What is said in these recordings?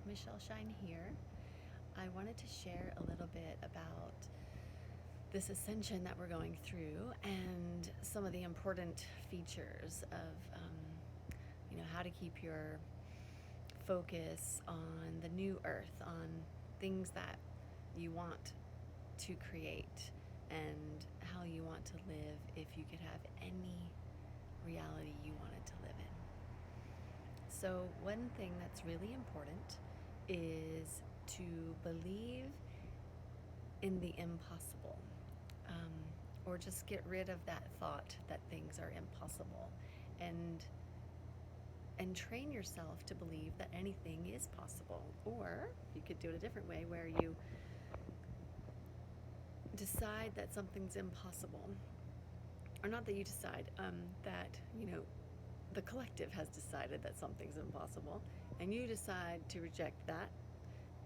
Michelle Shine here. I wanted to share a little bit about this ascension that we're going through and some of the important features of, how to keep your focus on the new earth, on things that you want to create, and how you want to live if you could have any reality you wanted to live in. So, one thing that's really important is to believe in the impossible, or just get rid of that thought that things are impossible, and train yourself to believe that anything is possible. Or you could do it a different way, where you decide that something's impossible, or not that you decide, that the collective has decided that something's impossible, and you decide to reject that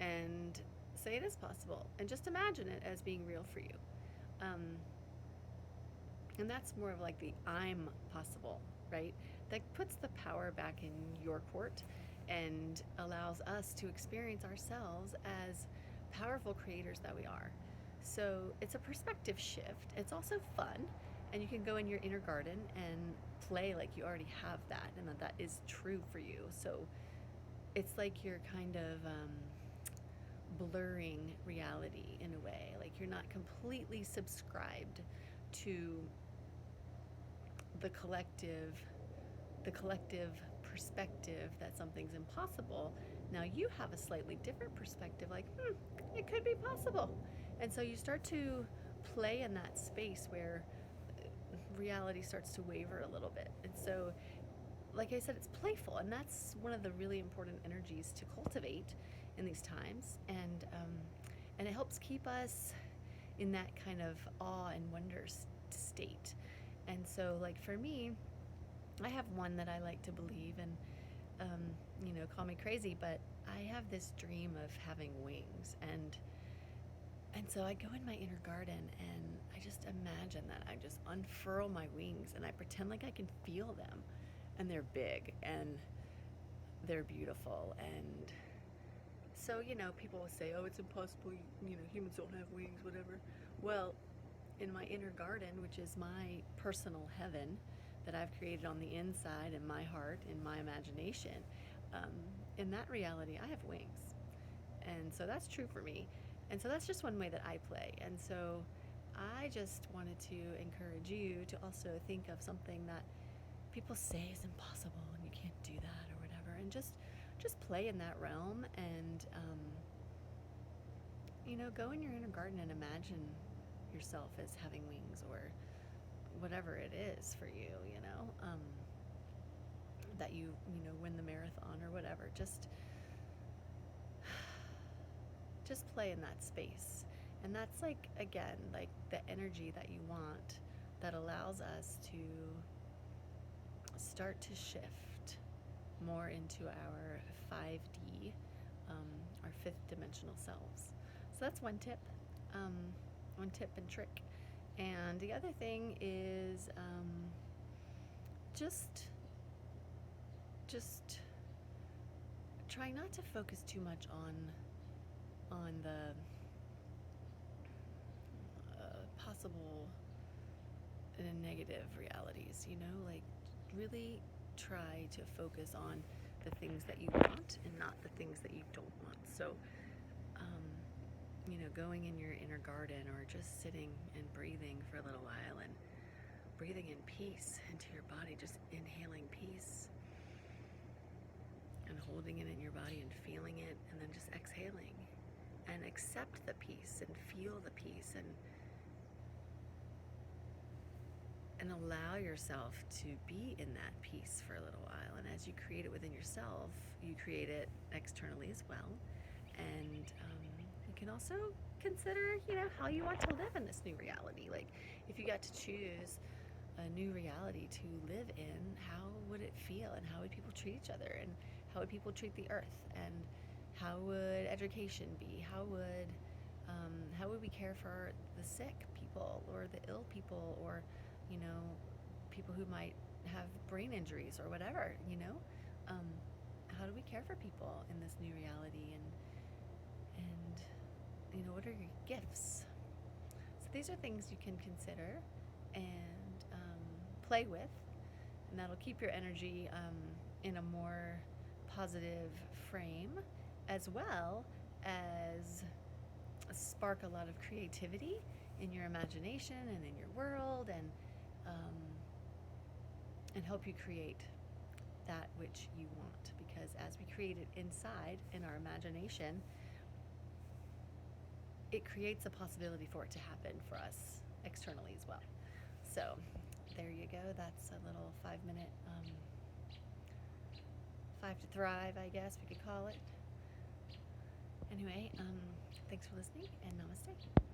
and say it is possible, and just imagine it as being real for you. And that's more of like the I'm possible, right? That puts the power back in your court and allows us to experience ourselves as powerful creators that we are. So it's a perspective shift. It's also fun, and you can go in your inner garden and play like you already have that, and that is true for you. So it's like you're kind of blurring reality in a way. Like you're not completely subscribed to the collective perspective that something's impossible. Now you have a slightly different perspective, like, it could be possible. And so you start to play in that space where reality starts to waver a little bit. And so, like I said, it's playful, and that's one of the really important energies to cultivate in these times. And it helps keep us in that kind of awe and wonder state. And so, like for me, I have one that I like to believe, and call me crazy, but I have this dream of having wings, and so I go in my inner garden and I just imagine that I just unfurl my wings and I pretend like I can feel them, and they're big and they're beautiful. And so, people will say, oh, it's impossible, humans don't have wings, whatever. Well, in my inner garden, which is my personal heaven that I've created on the inside, in my heart, in my imagination, in that reality, I have wings. And so that's true for me. And so that's just one way that I play. And so I just wanted to encourage you to also think of something that people say is impossible and you can't do that or whatever, and just play in that realm, and go in your inner garden and imagine yourself as having wings, or whatever it is for you, that you win the marathon or whatever. Just play in that space. And that's, like, again, like the energy that you want, that allows us to start to shift more into our 5D, our fifth dimensional selves. So that's one tip and trick. And the other thing is, just try not to focus too much on the possible negative realities. Like, really try to focus on the things that you want and not the things that you don't want. So, going in your inner garden, or just sitting and breathing for a little while, and breathing in peace into your body, just inhaling peace and holding it in your body and feeling it, and then just exhaling, and accept the peace and feel the peace, and allow yourself to be in that peace for a little while. And as you create it within yourself, you create it externally as well. And you can also consider, how you want to live in this new reality. Like, if you got to choose a new reality to live in, how would it feel, and how would people treat each other, and how would people treat the earth, and how would education be, how would we care for the sick people, or the ill people, or people who might have brain injuries or whatever. how do we care for people in this new reality, and what are your gifts? So these are things you can consider and play with, and that'll keep your energy in a more positive frame, as well as spark a lot of creativity in your imagination and in your world, and help you create that which you want. Because as we create it inside in our imagination, it creates a possibility for it to happen for us externally as well. So there you go. That's a little 5-minute 5 to Thrive, I guess we could call it. Anyway, thanks for listening, and namaste.